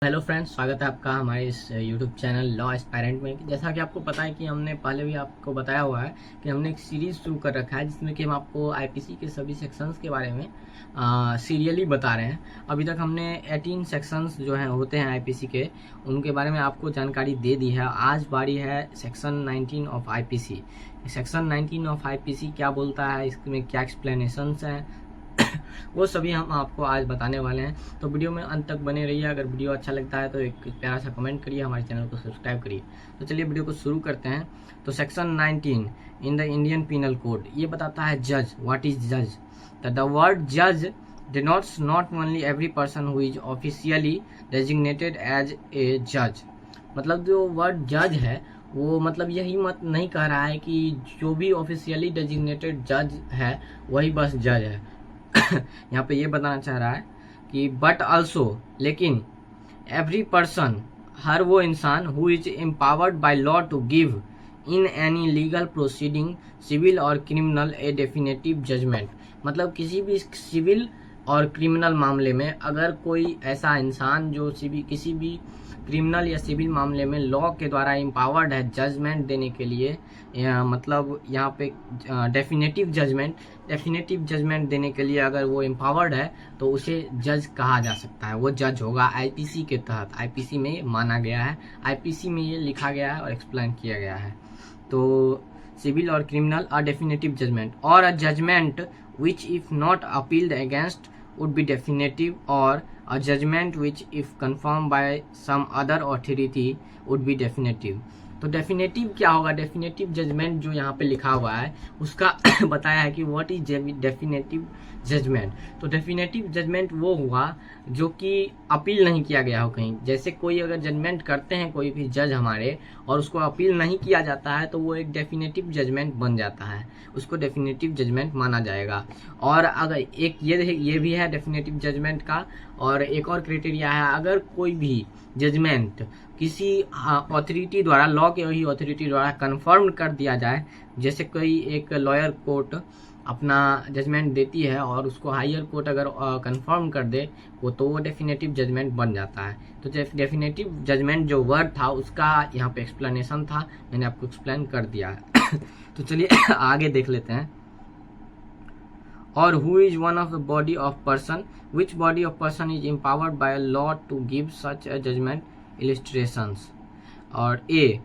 Hello friends, स्वागत है आपका हमारे इस यूट्यूब चैनल लॉ एस्पायरेंट में। जैसा कि आपको पता है कि हमने पहले भी आपको बताया हुआ है कि हमने एक सीरीज़ शुरू कर रखा है जिसमें कि हम आपको आईपीसी के सभी सेक्शंस के बारे में सीरियली बता रहे हैं। अभी तक हमने 18 सेक्शंस जो हैं होते हैं आईपीसी के, उनके बारे में आपको जानकारी दे दी है। आज बारी है section 19 of IPC. Section 19 of IPC क्या बोलता है, इसमें क्या एक्सप्लेनेशंस हैं वो सभी हम आपको आज बताने वाले हैं। तो वीडियो में अंत तक बने रहिए। अगर वीडियो अच्छा लगता है तो एक प्यारा सा कमेंट करिए, हमारे चैनल को सब्सक्राइब करिए। तो चलिए वीडियो को शुरू करते हैं। तो section 19 in the Indian penal code ये बताता है जज। व्हाट इज जज? द वर्ड जज denotes not only every person who is officially designated as a judge। मतलब जो वर्ड जज है वो मतलब यही मत नहीं कह रहा है कि जो भी ऑफिशियली डेजिग्नेटेड जज है वही बस जज है। यहाँ पे ये बताना चाह रहा है कि बट ऑल्सो, लेकिन एवरी पर्सन, हर वो इंसान who is empowered by law to give in any legal proceeding civil और क्रिमिनल ए डेफिनेटिव जजमेंट। मतलब किसी भी सिविल और क्रिमिनल मामले में अगर कोई ऐसा इंसान जो किसी भी क्रिमिनल या सिविल मामले में लॉ के द्वारा एम्पावर्ड है जजमेंट देने के लिए, मतलब यहाँ पे डेफिनेटिव जजमेंट देने के लिए अगर वो एम्पावर्ड है तो उसे जज कहा जा सकता है। वो जज होगा आईपीसी के तहत। आईपीसी में माना गया है, आईपीसी में ये लिखा गया है और एक्सप्लेन किया गया है। तो सिविल और क्रिमिनल अ डेफिनेटिव जजमेंट और अ judgement which if not appealed against would be definitive, or a judgment which if confirmed by some other authority would be definitive। तो डेफिनेटिव क्या होगा? डेफिनेटिव जजमेंट जो यहाँ पे लिखा हुआ है उसका बताया है कि व्हाट इज डेफिनेटिव जजमेंट। तो डेफिनेटिव जजमेंट वो हुआ जो कि अपील नहीं किया गया हो कहीं। जैसे कोई अगर जजमेंट करते हैं कोई भी जज हमारे और उसको अपील नहीं किया जाता है तो वो एक डेफिनेटिव जजमेंट बन जाता है, उसको डेफिनेटिव जजमेंट माना जाएगा। और अगर एक ये भी है डेफिनेटिव जजमेंट का, और एक और क्राइटेरिया है, अगर कोई भी जजमेंट किसी अथॉरिटी द्वारा, लॉ के वही अथॉरिटी द्वारा कंफर्म कर दिया जाए। जैसे कोई एक लॉयर कोर्ट अपना जजमेंट देती है और उसको हायर कोर्ट अगर कंफर्म कर दे तो वो डेफिनेटिव जजमेंट बन जाता है। तो डेफिनेटिव जजमेंट जो वर्ड था उसका यहाँ पे एक्सप्लेनेशन था, मैंने आपको एक्सप्लेन कर दिया है। तो चलिए आगे देख लेते हैं। और who is one of the body of person, which body of person is empowered by a law to give such a judgment, illustrations। और ए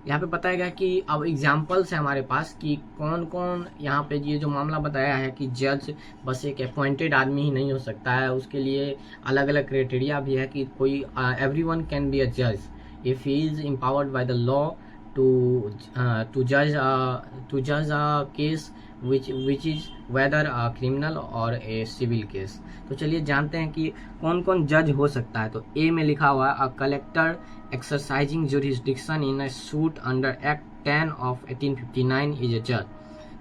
यहाँ पे बताया गया कि अब एग्जाम्पल्स है हमारे पास कि कौन कौन यहाँ पे ये जो मामला बताया है कि जज बस एक अपॉइंटेड आदमी ही नहीं हो सकता है, उसके लिए अलग अलग क्राइटेरिया भी है कि कोई एवरीवन कैन बी अ जज if he is empowered by the law to judge a case which is whether a criminal or a civil case। तो चलिए जानते हैं कि कौन कौन जज हो सकता है। तो ए में लिखा हुआ है अ collector exercising jurisdiction in a suit under act 10 of 1859 is a जज।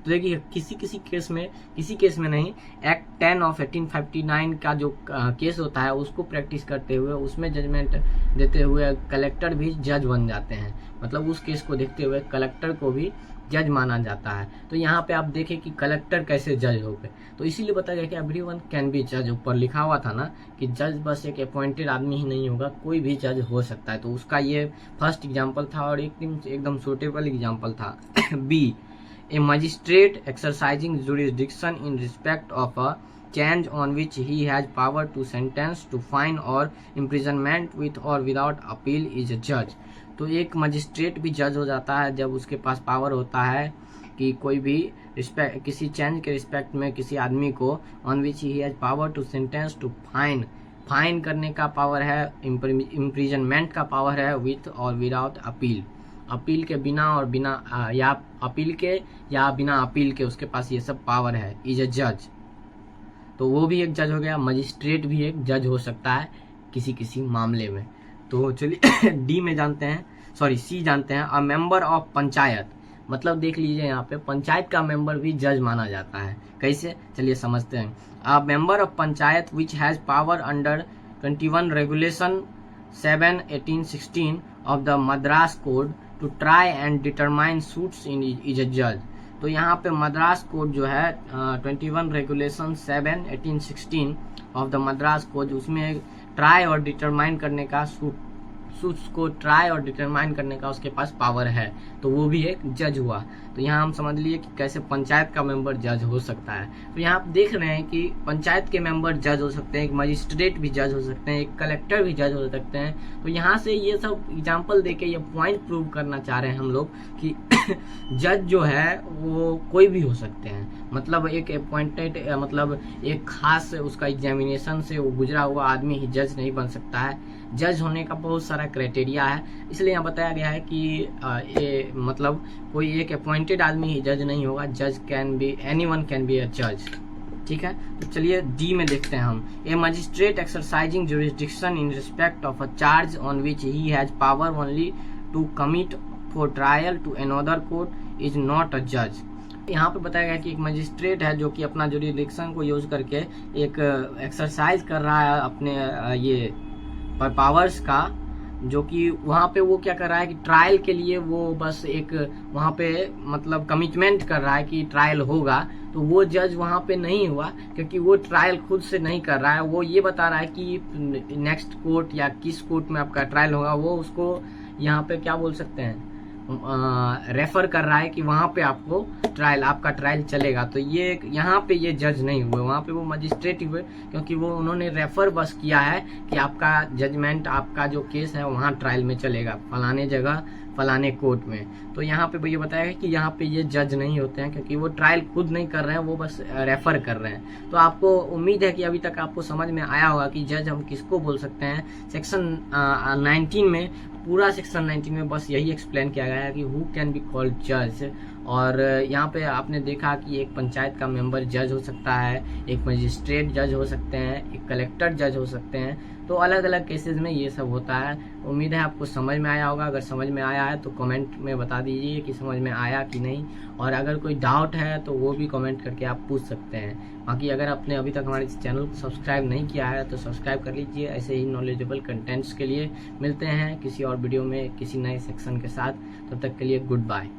तो देखिए किसी केस में नहीं, एक्ट 10 ऑफ 1859 का जो केस होता है उसको प्रैक्टिस करते हुए उसमें जजमेंट देते हुए कलेक्टर भी जज बन जाते हैं। मतलब उस केस को देखते हुए कलेक्टर को भी जज माना जाता है। तो यहाँ पे आप देखें कि कलेक्टर कैसे जज हो गए। तो इसीलिए बताया गया कि एवरीवन कैन बी जज। ऊपर लिखा हुआ था ना कि जज बस एक अपॉइंटेड आदमी ही नहीं होगा, कोई भी जज हो सकता है। तो उसका ये फर्स्ट एग्जाम्पल था और एकदम सुटेबल एग्जाम्पल था। B, a magistrate exercising jurisdiction in respect of a change on which he has power to sentence to fine or imprisonment with or without appeal is a judge। तो एक magistrate भी जज हो जाता है जब उसके पास पावर होता है कि कोई भी किसी चेंज के रिस्पेक्ट में किसी आदमी को on which he has power to sentence to fine करने का पावर है, इम्प्रिजनमेंट का पावर है, विथ और विदाउट अपील, अपील के बिना और बिना या अपील के या बिना अपील के उसके पास ये सब पावर है, इज अ जज। तो वो भी एक जज हो गया। मजिस्ट्रेट भी एक जज हो सकता है किसी मामले में। तो चलिए डी में जानते हैं, सी जानते हैं। अ मेंबर ऑफ पंचायत, मतलब देख लीजिए यहाँ पे पंचायत का मेंबर भी जज माना जाता है। कैसे, चलिए समझते हैं। A member of panchayat which has power under 21 regulation 7 1816 of the Madras code to try and determine suits in is a जज। तो यहाँ पे मद्रास कोड जो है 21 regulation 7 1816 of the Madras code, उसमें ट्राई और डिटरमाइन करने का सूट्स को ट्राई और डिटरमाइन करने का उसके पास पावर है, तो वो भी एक जज हुआ। तो यहाँ हम समझ लिए कि कैसे पंचायत का मेंबर जज हो सकता है। तो यहाँ आप देख रहे हैं कि पंचायत के मेंबर जज हो सकते हैं, एक मजिस्ट्रेट भी जज हो सकते हैं, एक कलेक्टर भी जज हो सकते हैं। तो यहाँ से ये सब एग्जाम्पल देके ये पॉइंट प्रूव करना चाह रहे हैं हम लोग कि जज जो है वो कोई भी हो सकते हैं, मतलब एक अपॉइंटेड मतलब एक खास उसका एग्जामिनेशन से वो गुजरा हुआ आदमी ही जज नहीं बन सकता है। जज होने का बहुत सारा क्राइटेरिया है, इसलिए यहाँ बताया गया है कि ये मतलब कोई एक अपॉइंटेड आदमी ही जज नहीं होगा। जज can be, anyone can be a जज। ठीक है, तो चलिए डी में देखते हैं हम। A magistrate exercising jurisdiction in respect of a charge on which he has power only to commit for trial to another court is not a जज। यहाँ पे बताया गया कि एक मजिस्ट्रेट है जो कि अपना जुरिस्डिक्शन को यूज करके एक एक्सरसाइज कर रहा है अपने ये पावर्स का, जो कि वहाँ पे वो क्या कर रहा है कि ट्रायल के लिए वो बस एक वहाँ पे मतलब कमिटमेंट कर रहा है कि ट्रायल होगा। तो वो जज वहाँ पे नहीं हुआ, क्योंकि वो ट्रायल खुद से नहीं कर रहा है। वो ये बता रहा है कि नेक्स्ट कोर्ट या किस कोर्ट में आपका ट्रायल होगा, वो उसको यहाँ पे क्या बोल सकते हैं, रेफर कर रहा है कि वहां पे आपको आपका ट्रायल चलेगा। तो ये यहाँ पे ये जज नहीं हुए, वहां पे वो मजिस्ट्रेट हुए, क्योंकि वो उन्होंने रेफर बस किया है कि आपका जजमेंट, आपका जो केस है वहां ट्रायल में चलेगा, फलाने जगह फलाने कोर्ट में। तो यहाँ पे ये बताया कि यहाँ पे ये जज नहीं होते हैं, क्योंकि वो ट्रायल खुद नहीं कर रहे हैं, वो बस रेफर कर रहे हैं। तो आपको उम्मीद है कि अभी तक आपको समझ में आया होगा कि जज हम किसको बोल सकते हैं। सेक्शन 19 में, पूरा सेक्शन 19 में बस यही एक्सप्लेन किया गया है कि हु कैन बी कॉल्ड जज। और यहाँ पे आपने देखा कि एक पंचायत का मेंबर जज हो सकता है, एक मजिस्ट्रेट जज हो सकते हैं, एक कलेक्टर जज हो सकते हैं। तो अलग अलग केसेस में ये सब होता है। उम्मीद है आपको समझ में आया होगा। अगर समझ में आया है तो कमेंट में बता दीजिए कि समझ में आया कि नहीं, और अगर कोई डाउट है तो वो भी कमेंट करके आप पूछ सकते हैं। बाकी अगर आपने अभी तक हमारे चैनल को सब्सक्राइब नहीं किया है तो सब्सक्राइब कर लीजिए। ऐसे ही नॉलेजेबल कंटेंट्स के लिए मिलते हैं किसी और वीडियो में किसी नए सेक्शन के साथ। तब तक के लिए गुड बाय।